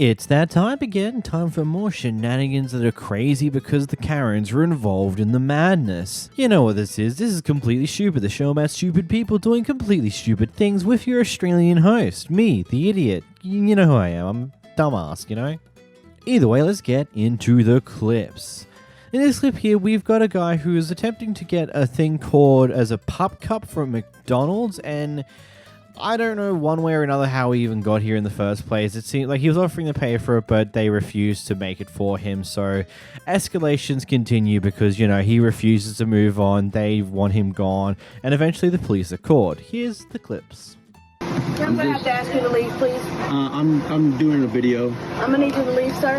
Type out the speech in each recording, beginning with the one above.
It's that time again, time for more shenanigans that are crazy because the Karens are involved in the madness. You know what this is Completely Stupid, the show about stupid people doing completely stupid things with your Australian host, me, the idiot. You know who I am, I'm a dumbass, you know? Either way, let's get into the clips. In this clip here, we've got a guy who is attempting to get a thing called as a pup cup from McDonald's, and I don't know one way or another how he even got here in the first place. It seemed like he was offering to pay for it, but they refused to make it for him. So escalations continue because, you know, he refuses to move on. They want him gone. And eventually the police are called. Here's the clips. I'm going to have to ask you to leave, please. I'm doing a video. I'm going to need you to leave, sir.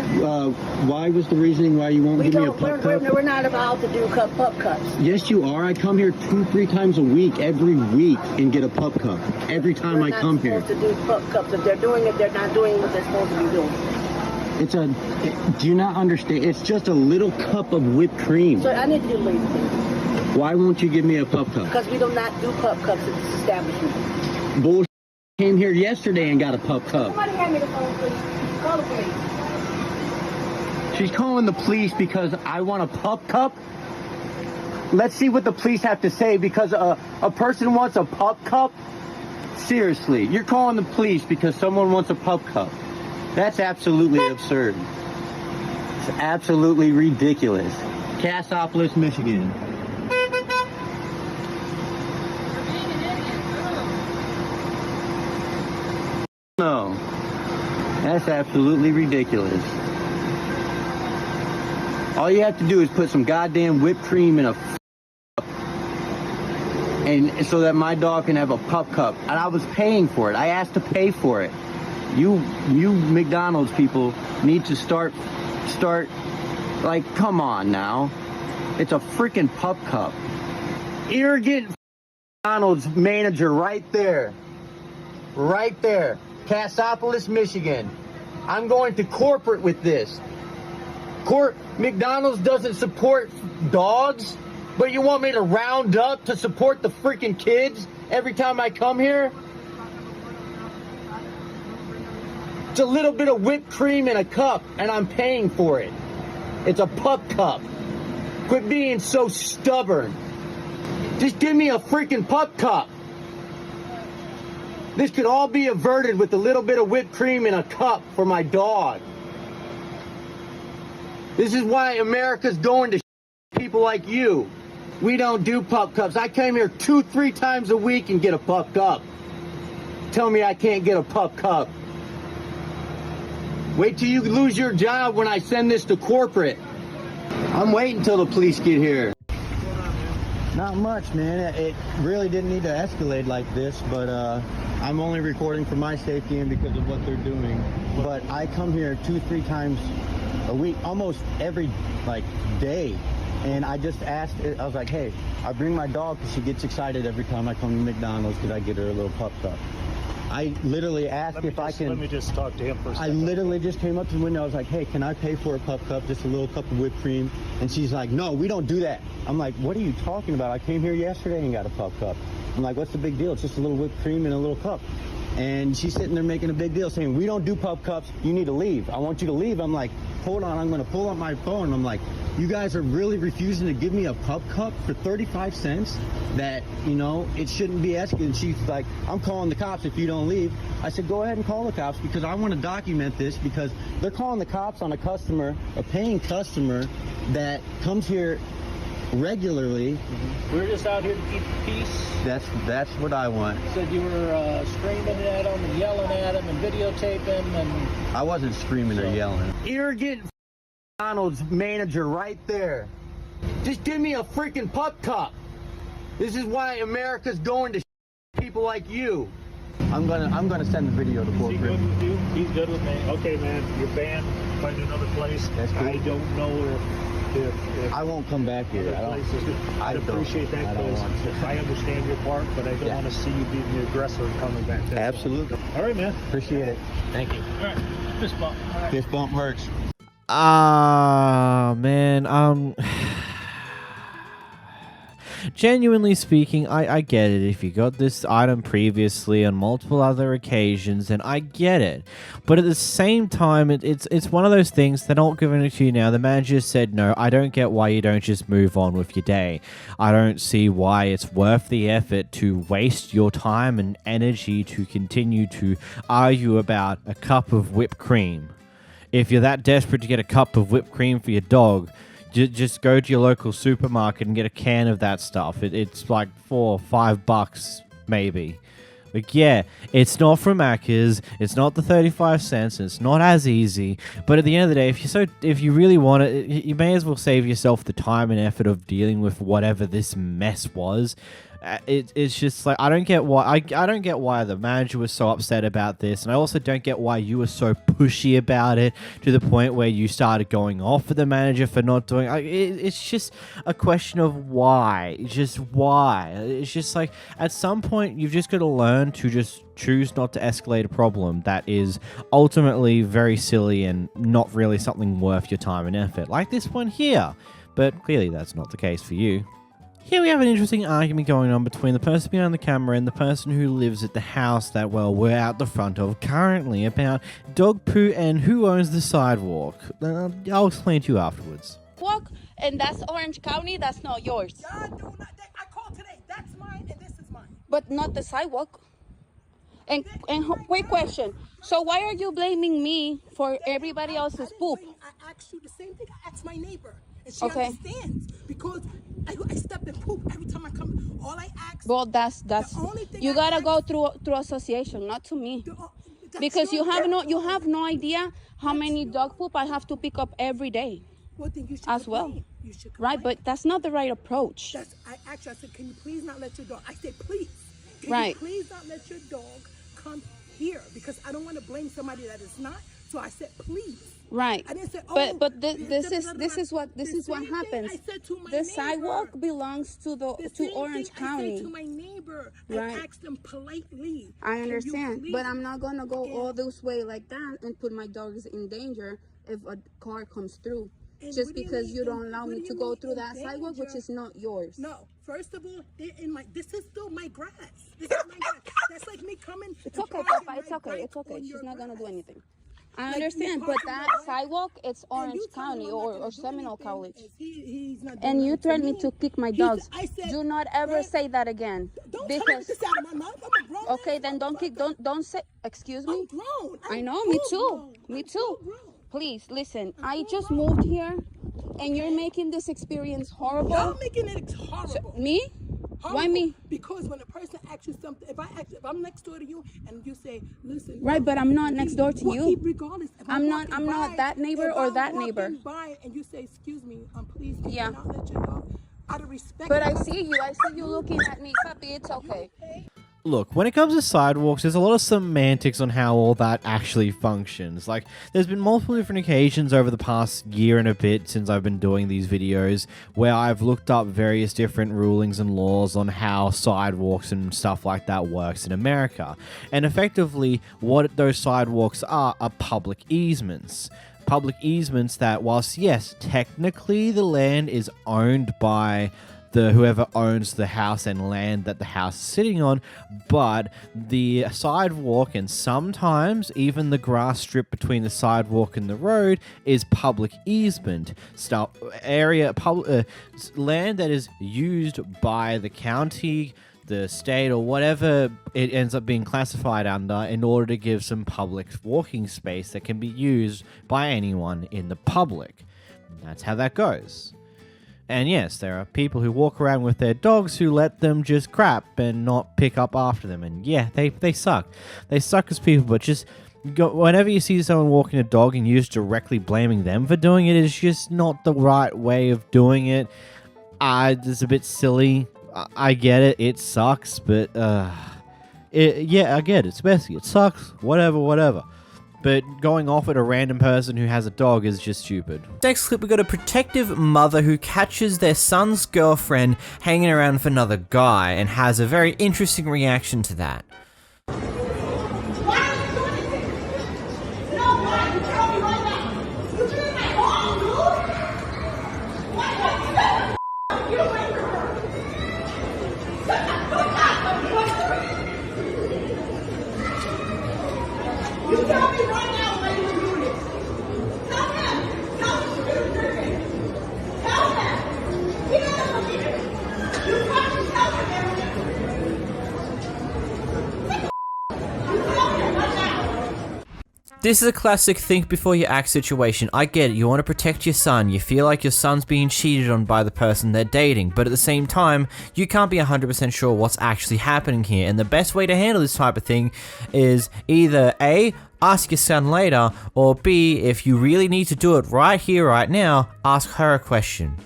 Why was the reasoning why you won't give me a pup cup? We're not allowed to do pup cups. Yes, you are. I come here 2-3 times a week, every week, and get a pup cup. Every time I come here. They're not supposed to do pup cups. If they're doing it, they're not doing what they're supposed to be doing. Do you not understand? It's just a little cup of whipped cream. Sir, I need you to leave, please. Why won't you give me a pup cup? Because we do not do pup cups at this establishment. Bullshit. Came here yesterday and got a pup cup. Somebody hand me the phone, please. Call the police. She's calling the police because I want a pup cup? Let's see what the police have to say because a person wants a pup cup? Seriously, you're calling the police because someone wants a pup cup. That's absolutely absurd. It's absolutely ridiculous. Cassopolis, Michigan. No, that's absolutely ridiculous. All you have to do is put some goddamn whipped cream in a cup, and so that my dog can have a pup cup. And I was paying for it. I asked to pay for it. You McDonald's people need to start. Like, come on now. It's a freaking pup cup. Arrogant McDonald's manager right there. Right there. Cassopolis, Michigan. I'm going to corporate with this. McDonald's doesn't support dogs, but you want me to round up to support the freaking kids every time I come here? It's a little bit of whipped cream in a cup, and I'm paying for it. It's a pup cup. Quit being so stubborn. Just give me a freaking pup cup. This could all be averted with a little bit of whipped cream in a cup for my dog. This is why America's going to people like you. We don't do pup cups. I came here 2-3 times a week and get a pup cup. Tell me I can't get a pup cup. Wait till you lose your job when I send this to corporate. I'm waiting till the police get here. Not much, man. It really didn't need to escalate like this, but I'm only recording for my safety and because of what they're doing. But I come here 2-3 times a week, almost every day, and I just asked. I was like, "Hey, I bring my dog because she gets excited every time I come to McDonald's because I get her a little pup cup." I literally asked if I can. Let me just talk to him for a second. I literally just came up to the window. I was like, "Hey, can I pay for a pup cup? Just a little cup of whipped cream?" And she's like, "No, we don't do that." I'm like, "What are you talking about? I came here yesterday and got a pup cup." I'm like, "What's the big deal? It's just a little whipped cream in a little cup." And she's sitting there making a big deal saying, "We don't do pup cups. You need to leave. I want you to leave." I'm like, "Hold on, I'm going to pull up my phone." I'm like, "You guys are really refusing to give me a pup cup for 35 cents? That, you know, it shouldn't be asking." And she's like, "I'm calling the cops if you don't leave." I said, "Go ahead and call the cops because I want to document this because they're calling the cops on a customer, a paying customer that comes here regularly." We're just out here to keep the peace. That's what I want. You said you were screaming at him and yelling at him and videotaping and... I wasn't screaming or yelling. Arrogant McDonald's manager right there. Just give me a freaking pup cup. This is why America's going to people like you. I'm gonna send the video to corporate. Is he good with you? He's good with me. Okay, man, you're banned. Find another place. That's cool. I don't know if I won't come back here. I'd appreciate that because I understand your part, but I don't want to see you being the aggressor and coming back. Absolutely. All right, man. Appreciate it. Thank you. All right. Fist bump. All right. Fist bump works. Man, genuinely speaking, I get it. If you got this item previously on multiple other occasions, then I get it. But at the same time, it's one of those things they're not giving it to you now. The manager said no. I don't get why you don't just move on with your day. I don't see why it's worth the effort to waste your time and energy to continue to argue about a cup of whipped cream. If you're that desperate to get a cup of whipped cream for your dog, just go to your local supermarket and get a can of that stuff. It's like $4 or $5 maybe. Like, yeah, it's not from Macca's, it's not the 35 cents, and it's not as easy. But at the end of the day, if you really want it, you may as well save yourself the time and effort of dealing with whatever this mess was. It's just like I don't get why the manager was so upset about this, and I also don't get why you were so pushy about it to the point where you started going off at the manager for not doing. It's just a question of why. Just why. It's just like at some point you've just got to learn to just choose not to escalate a problem that is ultimately very silly and not really something worth your time and effort, like this one here. But clearly that's not the case for you. Here we have an interesting argument going on between the person behind the camera and the person who lives at the house that, well, we're out the front of currently about dog poo and who owns the sidewalk. I'll explain to you afterwards. Walk, and that's Orange County, that's not yours. I called today. That's mine and this is mine. But not the sidewalk. And quick question. So why are you blaming me for everybody else's poop? I asked you the same thing. I asked my neighbor. And she Okay. understands because I step in poop every time I come. All I ask. Well, that's only thing you I gotta ask- go through association, not to me. That's Because you your- have no idea how many dog poop I have to pick up every day. Well, then you should as complain. well. You should Right, complain. but that's not the right approach. I asked you, I said, can you please not let your dog, I said, please. Can Right. you please not let your dog come here? Because I don't want to blame somebody that is not. So I said, please. Right. I didn't say, But this this is what happens. I said to my The neighbor. sidewalk belongs to The same Orange thing County. I said to my neighbor. Right. I asked them politely. I "Can you understand, please-" but I'm not gonna go And- all this way like that and put my dogs in danger if a car comes through. And Just what do you because mean you in- don't allow what me do to you go mean through in that sidewalk, which danger? is not yours. No, first of all, they're in my. This is still my grass. This is my grass. That's like me coming. It's and okay, parking Papa. It's my okay. bike It's okay. on She's your not gonna do grass. anything. I Like, understand, you but parking that your bike, sidewalk, it's and Orange you tell County him I'm not or gonna do Seminole anything, College. and He's not doing And you nothing threatened me me. to kick my He dogs. said- I said, Do not ever "Right, say that again. Don't tell me Because this out of my mouth. I'm a grown okay, man. then don't say. Excuse me. I'm grown. I I'm know, me full too. grown. Me I'm too. full grown. Please listen. I'm I full just grown. moved here, and you're making this experience horrible. Y'all making it horrible. Me? Why Horrible. me? Because when a person asks you something, if I'm next door to you and you say, listen. Right, but I'm not next door to you. Regardless. If I'm not that neighbor if or I'm that walking neighbor. by and you say, excuse me, please, can Yeah. you not let your dog, out of respect. But I see you looking at me, puppy. It's okay. Look, when it comes to sidewalks, there's a lot of semantics on how all that actually functions. Like, there's been multiple different occasions over the past year and a bit since I've been doing these videos where I've looked up various different rulings and laws on how sidewalks and stuff like that works in America. And effectively, what those sidewalks are public easements. Public easements that, whilst, yes, technically the land is owned by whoever owns the house and land that the house is sitting on, but the sidewalk and sometimes even the grass strip between the sidewalk and the road is public easement land that is used by the county, the state, or whatever it ends up being classified under in order to give some public walking space that can be used by anyone in the public. That's how that goes. And yes, there are people who walk around with their dogs who let them just crap and not pick up after them. And yeah, they suck. They suck as people, but just whenever you see someone walking a dog and you just directly blaming them for doing it is just not the right way of doing it. It's a bit silly. I get it. It sucks, but yeah, I get it. It's messy. It sucks. Whatever. But going off at a random person who has a dog is just stupid. Next clip, we got a protective mother who catches their son's girlfriend hanging around with another guy and has a very interesting reaction to that. This is a classic think before you act situation. I get it, you want to protect your son, you feel like your son's being cheated on by the person they're dating, but at the same time, you can't be 100% sure what's actually happening here, and the best way to handle this type of thing is either A, ask your son later, or B, if you really need to do it right here, right now, ask her a question.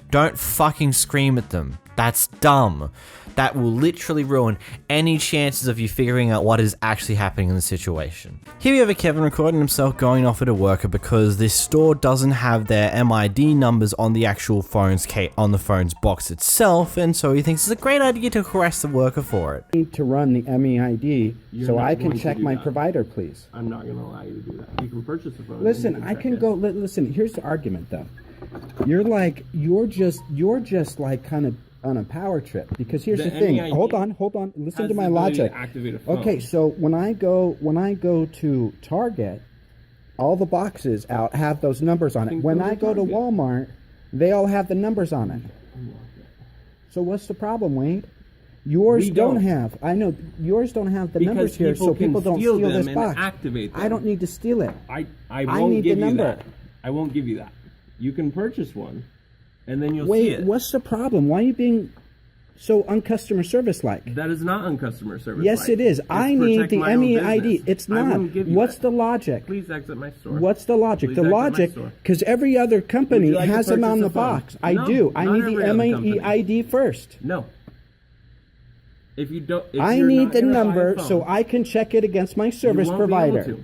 Don't fucking scream at them. That's dumb. That will literally ruin any chances of you figuring out what is actually happening in the situation. Here we have a Kevin recording himself going off at a worker because this store doesn't have their MID numbers on the actual phone's box itself, and so he thinks it's a great idea to harass the worker for it. Need to run the MEID so I can check my provider, please. I'm not going to allow you to do that. You can purchase a phone. Listen, I can go. Listen, here's the argument though. You're just like kind of on a power trip, because here's the thing. Hold on. Listen to my logic. Okay, so when I go to Target, all the boxes out have those numbers on it. When I go to Walmart, they all have the numbers on it. So what's the problem, Wade? Yours don't have. I know yours don't have the numbers here, so people don't steal this box. I don't need to steal it. I won't give you that. I won't give you that. You can purchase one, and then you'll see it. Wait, what's the problem? Why are you being so uncustomer service-like? That is not uncustomer service-like. Yes, it is. I need the MEID. It's not. What's the logic? Please exit my store. What's the logic? The logic, because every other company has them on the box. I do. I need the MEID first. No. If you don't, I need the number so I can check it against my service provider.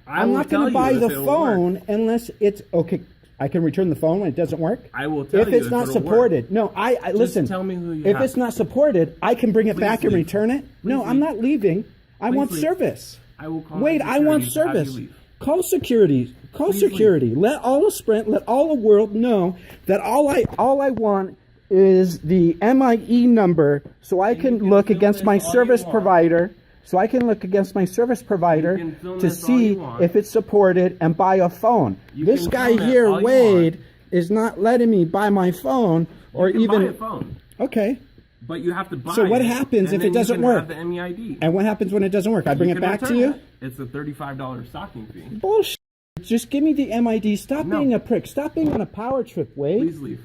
I'm not going to buy the phone unless it's okay. I can return the phone when it doesn't work. I will tell you if it's not supported. No, I listen. Tell me who you if it's not supported, I can bring it back and return it. No, I'm not leaving. I want service. I will call. Wait, I want service. Call security. Call security. Let all of Sprint, let all the world know that all I want is the MIE number so I can look against my service provider. So I can look against my service provider to see if it's supported and buy a phone. This guy here, Wade, is not letting me buy my phone or even. Buy a phone. Okay. But you have to buy. So what happens if it doesn't work? The MEID. And what happens when it doesn't work? I bring it back to you. It's a $35 stocking fee. Bullshit. Just give me the MID. Stop being a prick. Stop being on a power trip, Wade. Please leave.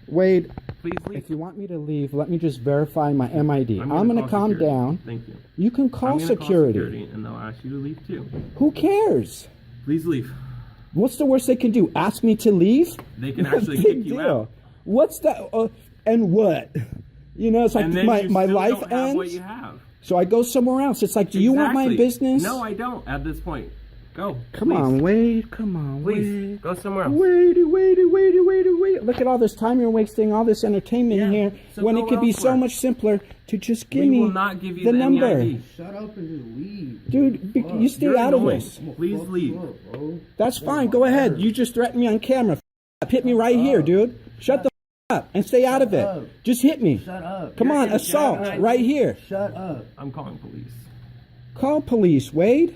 Wade. Please leave. If you want me to leave, let me just verify my MID. I'm going to calm down. Thank you. You can call security. And they'll ask you to leave too. Who cares? Please leave. What's the worst they can do? Ask me to leave? They can actually kick you out. What's that? And what? You know, it's like my life ends. What you have. So I go somewhere else. It's like, do you want my business? No, I don't at this point. Go. Come on, Wade. Come on, Wade. Please, go somewhere else. Wade. Look at all this time you're wasting, all this entertainment here, so when it could be so much simpler to just give me the number. Shut up and just leave. Dude, you stay out of this. Please leave. That's fine. Go ahead. You just threatened me on camera. Hit me right here, dude. Shut the up and stay out of it. Just hit me. Shut up. Come on, assault right here. Shut up. I'm calling police. Call police, Wade.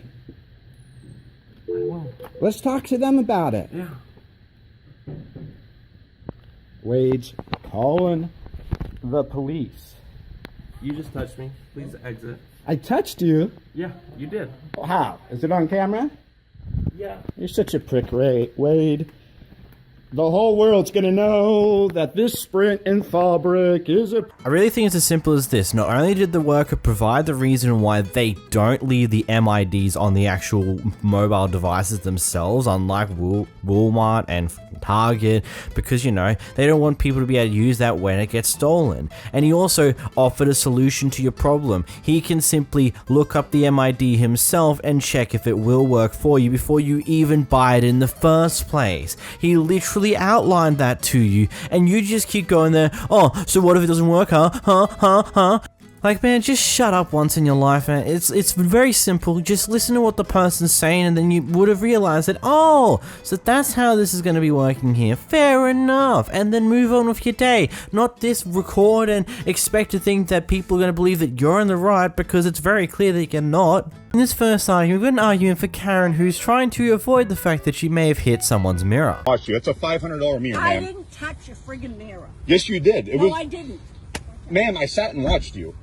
I will. Let's talk to them about it. Yeah. Wade's calling the police. You just touched me. Please exit. I touched you? Yeah, you did. How? Is it on camera? Yeah. You're such a prick, Wade. The whole world's gonna know that this Sprint in Fabric is a... I really think it's as simple as this. Not only did the worker provide the reason why they don't leave the MIDs on the actual mobile devices themselves, unlike Walmart and Target, because, you know, they don't want people to be able to use that when it gets stolen. And he also offered a solution to your problem. He can simply look up the MID himself and check if it will work for you before you even buy it in the first place. He literally outlined that to you, and you just keep going there. Oh, so what if it doesn't work, huh? Like, man, just shut up once in your life, man. It's very simple. Just listen to what the person's saying, and then you would have realized that, oh, so that's how this is going to be working here. Fair enough. And then move on with your day. Not this record and expect to think that people are going to believe that you're in the right, because it's very clear that you're not. In this first argument, we've got an argument for Karen, who's trying to avoid the fact that she may have hit someone's mirror. Watch you. It's a $500 mirror, I ma'am. didn't touch your friggin' mirror. Yes, you did. No, I didn't. Ma'am, I sat and watched you.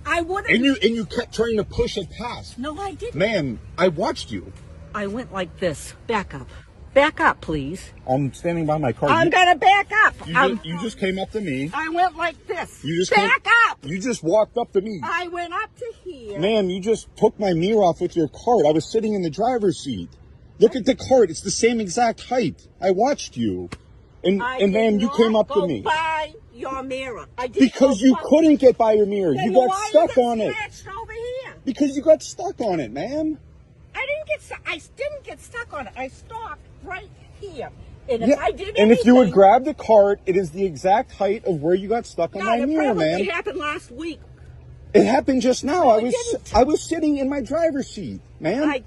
I wouldn't. And you kept trying to push it past. No, I didn't. Man, I watched you. I went like this. Back up. Back up, please. I'm standing by my car. I'm gonna back up. You just came up to me. I went like this. You just back up. You just walked up to me. I went up to here. Man, you just took my mirror off with your cart. I was sitting in the driver's seat. Look at the cart. It's the same exact height. I watched you. And then you came up to me. By your mirror. Because you couldn't get by your mirror. Then You got why stuck you on it. Over here? Because you got stuck on it, man. I didn't get stuck on it. I stopped right here. And if Yeah, I did and if you would anything- grab the cart, it is the exact height of where you got stuck on my mirror, man. It happened last week. It happened just now. No, I was sitting in my driver's seat, man.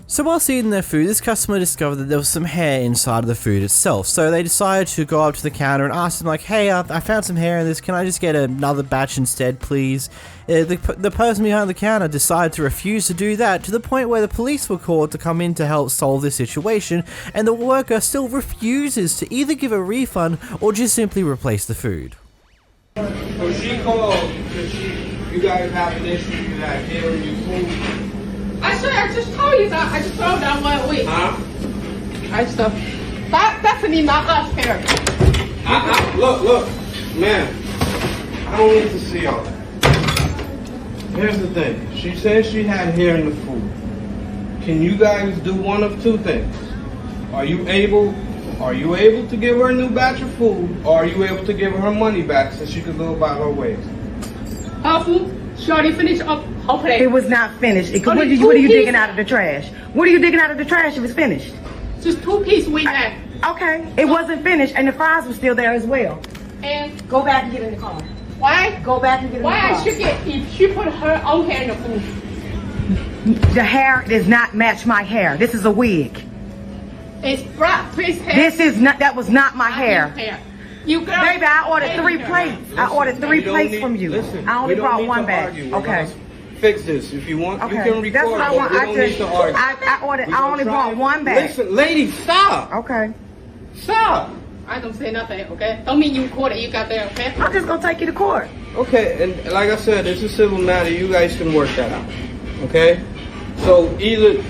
So whilst eating their food, this customer discovered that there was some hair inside of the food itself. So they decided to go up to the counter and ask them like, hey, I found some hair in this. Can I just get another batch instead, please? The person behind the counter decided to refuse to do that, to the point where the police were called to come in to help solve this situation, and the worker still refuses to either give a refund or just simply replace the food. So she called because you guys have an issue with that hair in your food. I just told you that. I just told that 1 week. Huh? That definitely not us here. Look, man. I don't need to see all that. Here's the thing. She said she had hair in the food. Can you guys do one of two things? Are you able to give her a new batch of food, or are you able to give her money back so she can go about her ways? Her food, she already finished up her plate. It was not finished. What are you digging out of the trash? What are you digging out of the trash if it's finished? Just 2 pieces we had. Okay. It wasn't finished, and the fries were still there as well. And go back and get in the car. Why? Go back and get in the car. Why I should get if she put her own hair in the food? The hair does not match my hair. This is a wig. It's black face hair. That was not my hair. You girl, baby, I ordered 3 plates. I ordered 3 plates from you. I only brought 1 bag. Okay. Fix this if you want. Okay. You can record. That's what I want. We don't need to argue. I only brought 1 bag. Listen, lady, stop. Okay. Stop. I don't say nothing, okay? Don't mean you record it, you got there, okay? I'm just gonna take you to court. Okay, and like I said, it's a civil matter. You guys can work that out. Okay? So either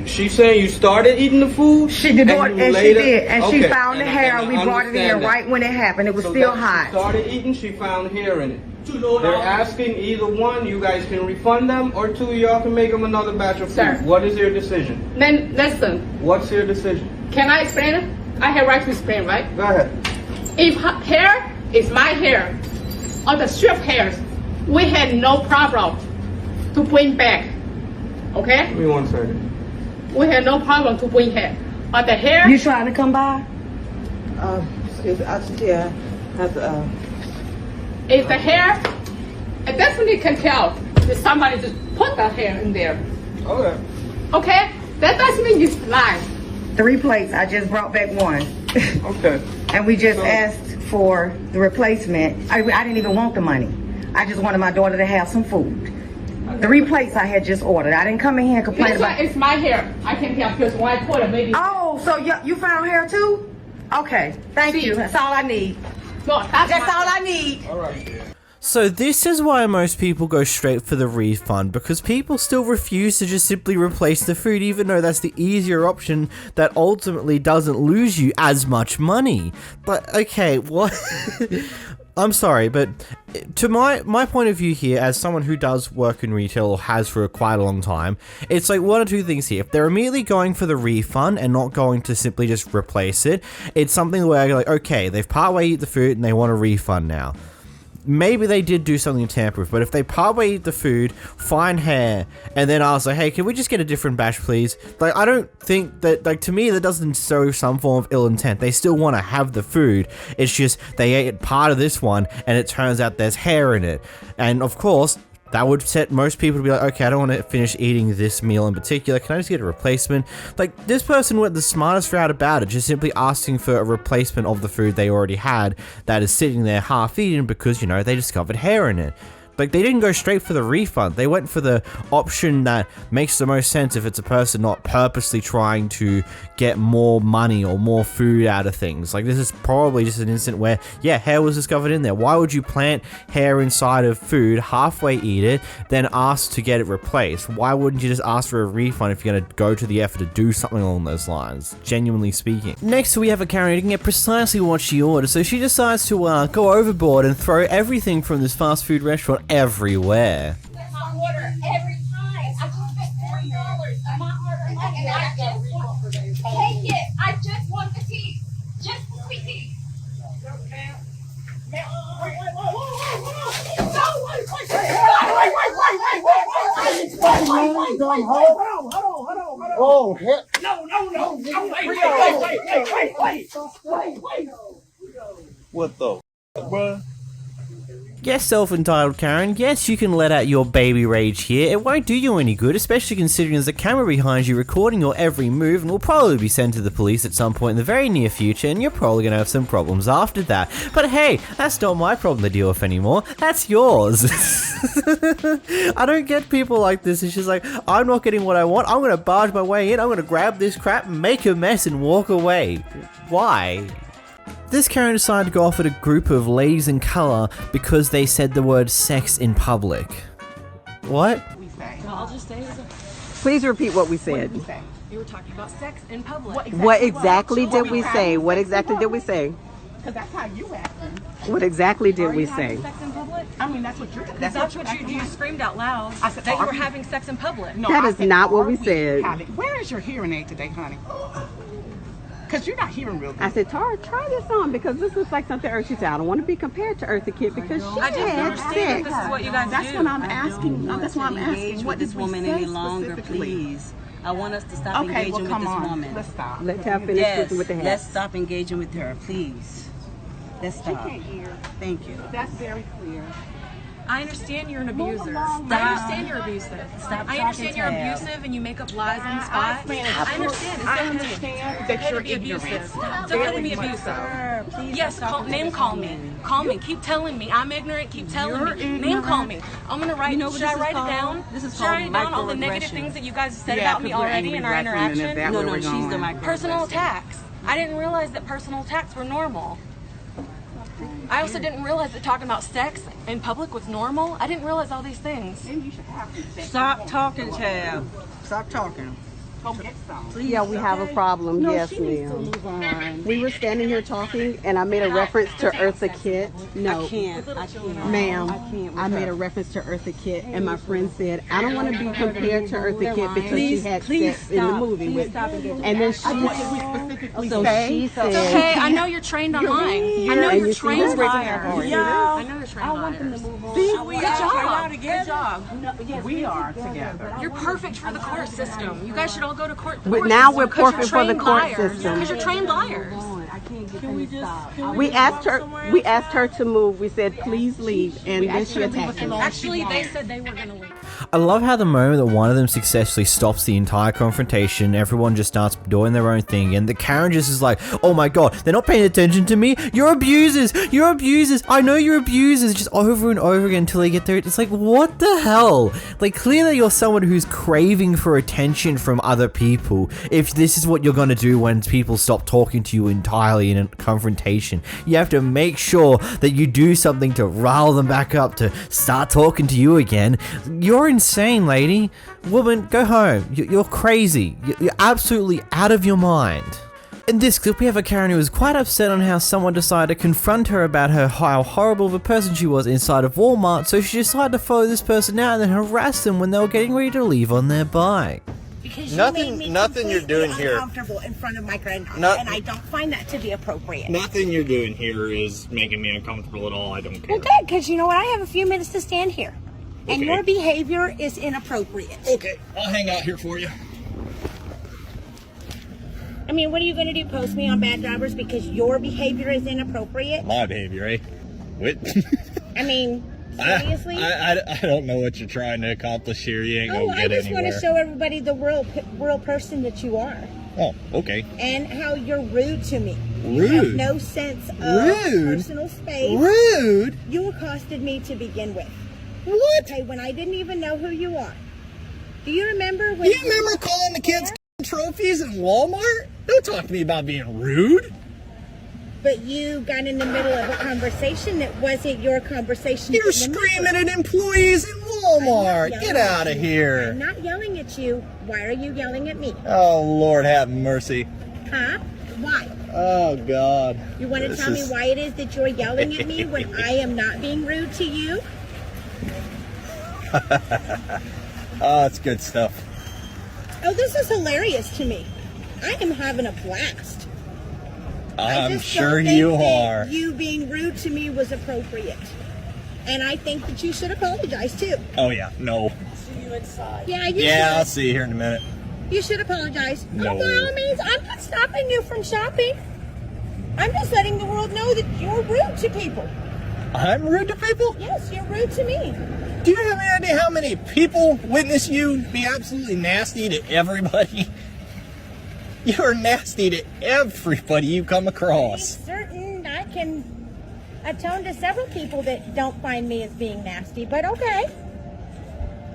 she's saying you started eating the food. She did, and she did, and she found the hair. We brought it in right when it happened. It was still hot. She started eating. She found hair in it. They're asking either one, you guys can refund them, or 2, y'all can make them another batch of food. Sir. What is your decision? Then listen. What's your decision? Can I explain it? I have right to explain, right? Go ahead. If hair is my hair, or the strip hairs, we had no problem to bring back. Okay? Give me 1 second. We had no problem to bring hair. Or the hair. You trying to come by? Excuse me. Yeah. If the hair, I definitely can tell that somebody just put the hair in there. Okay. Okay? That doesn't mean it's lies. 3 plates. I just brought back 1. Okay. And we just asked for the replacement. I didn't even want the money. I just wanted my daughter to have some food. 3 plates I had just ordered. I didn't come in here and complain about. It's my hair. I can tell because when I put it, maybe. Oh, so you found hair too? Okay. Thank you. That's all I need. No, that's all I need. All right. So this is why most people go straight for the refund, because people still refuse to just simply replace the food, even though that's the easier option that ultimately doesn't lose you as much money. But okay, what? I'm sorry, but to my point of view here, as someone who does work in retail or has for quite a long time, it's like 1 or 2 things here. If they're immediately going for the refund and not going to simply just replace it, it's something where you're like, okay, they've partway eat the food and they want a refund now. Maybe they did do something tamper-proof, but if they partway eat the food, find hair, and then ask like, hey, can we just get a different batch, please? Like, I don't think that, like, to me, that doesn't show some form of ill intent. They still want to have the food. It's just they ate part of this one, and it turns out there's hair in it. And of course, that would set most people to be like, okay, I don't want to finish eating this meal in particular. Can I just get a replacement? Like, this person went the smartest route about it, just simply asking for a replacement of the food they already had that is sitting there half eaten because, you know, they discovered hair in it. Like, they didn't go straight for the refund. They went for the option that makes the most sense if it's a person not purposely trying to get more money or more food out of things. Like, this is probably just an incident where, yeah, hair was discovered in there. Why would you plant hair inside of food, halfway eat it, then ask to get it replaced? Why wouldn't you just ask for a refund if you're going to go to the effort to do something along those lines, genuinely speaking? Next, we have a Karen who can get precisely what she ordered, so she decides to go overboard and throw everything from this fast food restaurant everywhere. That's my order every time. I just spent $40 on my order. And I just want to take it. I just want the tea. Just the sweet tea. Oh, heck. Wait. What the bruh? Yes, self-entitled Karen, yes, you can let out your baby rage here. It won't do you any good, especially considering there's a camera behind you recording your every move and will probably be sent to the police at some point in the very near future, and you're probably going to have some problems after that. But hey, that's not my problem to deal with anymore. That's yours. I don't get people like this. It's just like, I'm not getting what I want. I'm going to barge my way in. I'm going to grab this crap, make a mess, and walk away. Why? This Karen decided to go off at a group of ladies in colour because they said the word sex in public. What? I'll just say Please repeat what we said. you were talking about sex in public. What exactly did we say? What exactly did we say? Because that's how you acting. What exactly did we Are you having say? sex in public? I mean, that's what you're. That's what you screamed out loud. I said, that you are were we- having sex in public. No, That I is said, not what are we said. Where is your hearing aid today, honey? Because you're not hearing real good. I said, Tara, try this on because this looks like something Eartha said. I don't want to be compared to Eartha Kitt because she I didn't had understand sex. this is what you guys That's do. what I'm asking. That's why I'm asking. What this did we woman say any longer, specifically? please. I want us to stop Okay, engaging well, come with this on. woman. Let's stop. Let Tara finish Yes, with the hat. let's stop engaging with her, please. Let's stop. She can't hear. Thank you. That's very clear. I understand you're an abuser. along, I understand you're abusive. Stop I understand talking you're to him. abusive and you make up lies on the spot. I understand. It's I okay. understand It's that okay you're to be ignorant. abusive. It's okay to be abusive. Sir, please Yes, stop name call me. Call me. Keep telling me. I'm ignorant. Keep telling me. Name call me. I'm gonna write. You know what should I this is write called? it down? This is should I write called it down all the negative microaggression. things that you guys have said Yeah, about me 'cause we're already in our angry wrestling, and is interaction? that No, where no, we're she's the going? microaggressor. Personal attacks. I didn't realize that personal attacks were normal. I also didn't realize that talking about sex in public was normal. I didn't realize all these things. Maybe you should have some sex. Stop talking, Chad. Stop talking. Go get some. Yeah, we have a problem. No, Yes, she needs to ma'am. move on. We were standing here talking, and I made a reference to Eartha Kitt. No, I can't. I can't. ma'am, I can't with I made her. a reference to Eartha Kitt, and my friend said, I don't want to be compared to Eartha Kitt because Please, she had please sex in the stop. movie. Please with, stop engaging. and then What did we specifically so say? she said, Okay, I know you're trained on lying. I know and you're you see trained who's raising liars. her voice. I know you're trained liars. Good job. Good job. We are together. You're perfect for the court system. You guys should all go to court. But now we're perfect for the court system. Because you're trained liars. Can we just? We asked her to move. We said, please leave, and then she attacked us. Actually, they said they were going to leave. I love how the moment that one of them successfully stops the entire confrontation, everyone just starts doing their own thing, and the Karen just is like, oh my god, they're not paying attention to me, you're abusers, I know you're abusers, just over and over again until they get there. It's like, what the hell? Like, clearly you're someone who's craving for attention from other people, if this is what you're gonna do when people stop talking to you entirely in a confrontation. You have to make sure that you do something to rile them back up, to start talking to you again. You're insane, lady. Woman, go home. You're crazy. You're absolutely out of your mind. In this clip, we have a Karen who was quite upset on how someone decided to confront her about how horrible of a person she was inside of Walmart, so she decided to follow this person out and then harass them when they were getting ready to leave on their bike. Because nothing you're doing here. Uncomfortable in front of my granddaughter, and I don't find that to be appropriate. Nothing you're doing here is making me uncomfortable at all. I don't care. Well, good, because you know what? I have a few minutes to stand here, and your behavior is inappropriate. Okay, I'll hang out here for you. I mean, what are you going to do? Post me on bad drivers because your behavior is inappropriate? My behavior, eh? What? I mean, seriously? I don't know what you're trying to accomplish here. You ain't gonna I get just anywhere. want to show everybody the real person that you are. Oh, okay. And how you're rude to me. You Rude? have no sense of Rude? personal space. Rude? You accosted me to begin with. What? Okay, when I didn't even know who you are. Do you remember when... Do you remember calling the kids trophies in Walmart? Don't talk to me about being rude. But you got in the middle of a conversation that wasn't your conversation. You're screaming at employees in Walmart. Get out of here. I'm not yelling at you. Why are you yelling at me? Oh, Lord have mercy. Huh? Why? Oh, God. You want to tell me why it is that you're yelling at me when I am not being rude to you? Oh, it's good stuff. Oh, this is hilarious to me. I am having a blast. I'm sure you are. You being rude to me was appropriate. And I think that you should apologize too. Oh, yeah. No. See you inside. Yeah, you should. I'll see you here in a minute. You should apologize. No. Oh, by all means, I'm not stopping you from shopping. I'm just letting the world know that you're rude to people. I'm rude to people? Yes, you're rude to me. Do you have any idea how many people witness you be absolutely nasty to everybody? You're nasty to everybody you come across. I'm certain I can atone to several people that don't find me as being nasty, but okay.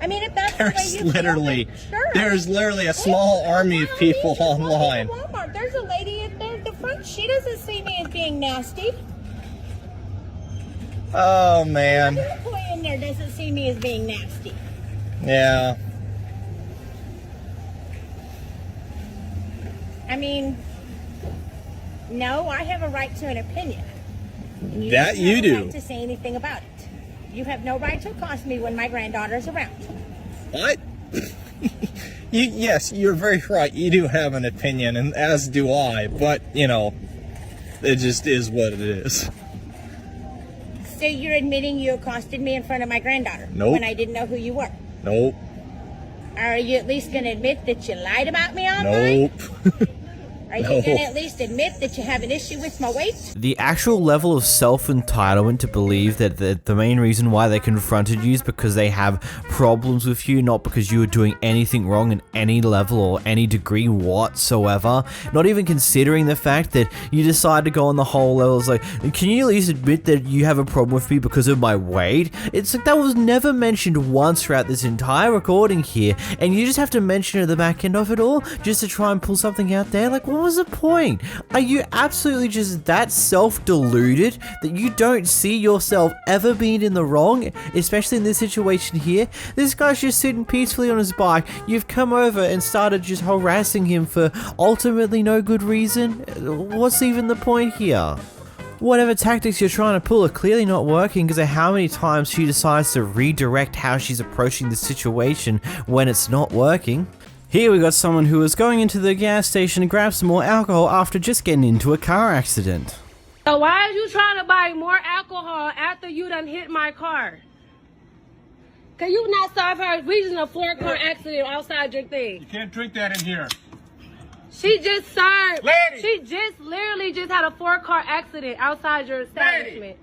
I mean, if that's the way you feel, sure. There's literally a small army of people online. Walmart. There's a lady at the front. She doesn't see me as being nasty. Oh, man. The employee in there doesn't see me as being nasty. Yeah. I mean, no, I have a right to an opinion. And That you don't have a do. right to say anything about it. You have no right to accost me when my granddaughter's around. What? Yes, you're very right. You do have an opinion, and as do I. But, you know, it just is what it is. So you're admitting you accosted me in front of my granddaughter? Nope. When I didn't know who you were? Nope. Are you at least going to admit that you lied about me online? Nope. Are you going to at least admit that you have an issue with my weight? The actual level of self-entitlement to believe that the main reason why they confronted you is because they have problems with you, not because you were doing anything wrong in any level or any degree whatsoever. Not even considering the fact that you decide to go on the whole level. It's like, can you at least admit that you have a problem with me because of my weight? It's like that was never mentioned once throughout this entire recording here, and you just have to mention it at the back end of it all just to try and pull something out there. Like, what was the point? Are you absolutely just that self-deluded that you don't see yourself ever being in the wrong, especially in this situation here? This guy's just sitting peacefully on his bike. You've come over and started just harassing him for ultimately no good reason. What's even the point here? Whatever tactics you're trying to pull are clearly not working because of how many times she decides to redirect how she's approaching the situation when it's not working. Here we got someone who was going into the gas station to grab some more alcohol after just getting into a car accident. So why are you trying to buy more alcohol after you done hit my car? Can you not serve her? We in a 4-car accident outside your thing. You can't drink that in here. She just served. Lady! She just literally just had a 4-car accident outside your establishment. Lady.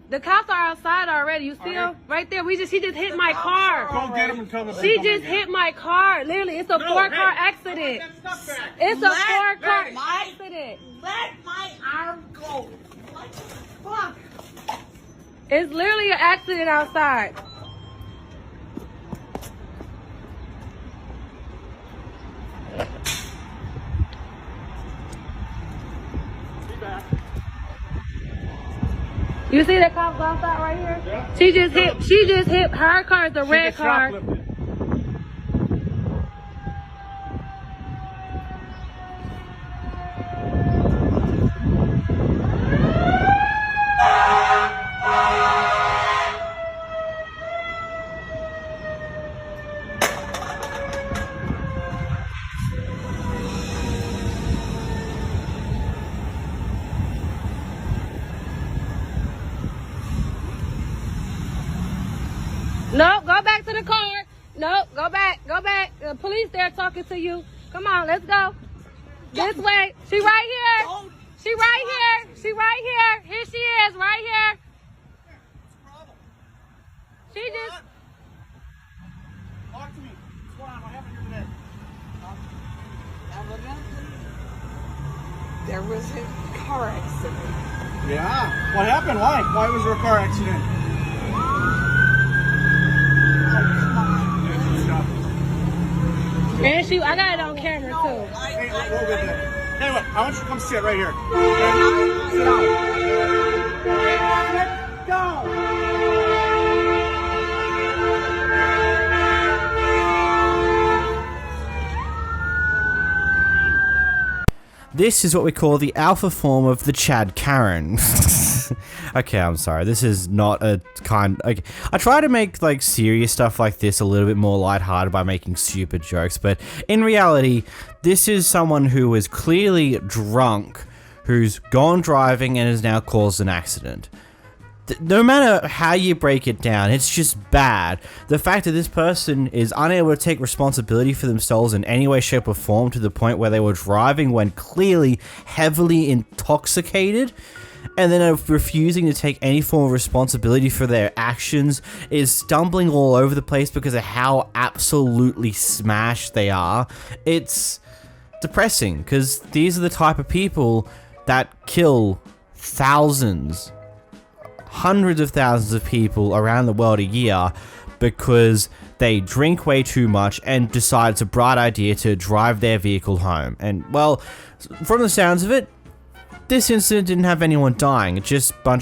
The cops are outside already. You see them? Right there. She just hit my car. Go get them and come and She just hit my car. Literally, it's a 4-car accident. It's a 4-car accident. Let my arm go. What the fuck? It's literally an accident outside. You see the cops outside right here? Yeah. She just hit her car, the red car. No, go back to the car. No, go back. The police there talking to you. Come on, let's go. This way. She right here. She right here. She right here. Here she is, right here. She just... Talk to me. What's going on? What happened here today? Evidently, there was a car accident. Yeah. What happened? Why? Why was there a car accident? you. I got it on camera too. Hey, we'll get there. Anyway, I want you to come sit right here. Sit down. This is what we call the alpha form of the Chad Karen. Okay, I'm sorry. This is not a kind... Like, I try to make, like, serious stuff like this a little bit more lighthearted by making stupid jokes, but in reality, this is someone who is clearly drunk, who's gone driving and has now caused an accident. No matter how you break it down, it's just bad. The fact that this person is unable to take responsibility for themselves in any way, shape, or form to the point where they were driving when clearly heavily intoxicated, and then are refusing to take any form of responsibility for their actions, is stumbling all over the place because of how absolutely smashed they are. It's depressing, because these are the type of people that kill thousands, hundreds of thousands of people around the world a year because they drink way too much and decide it's a bright idea to drive their vehicle home. And, well, from the sounds of it, this incident didn't have anyone dying. It's just a bunch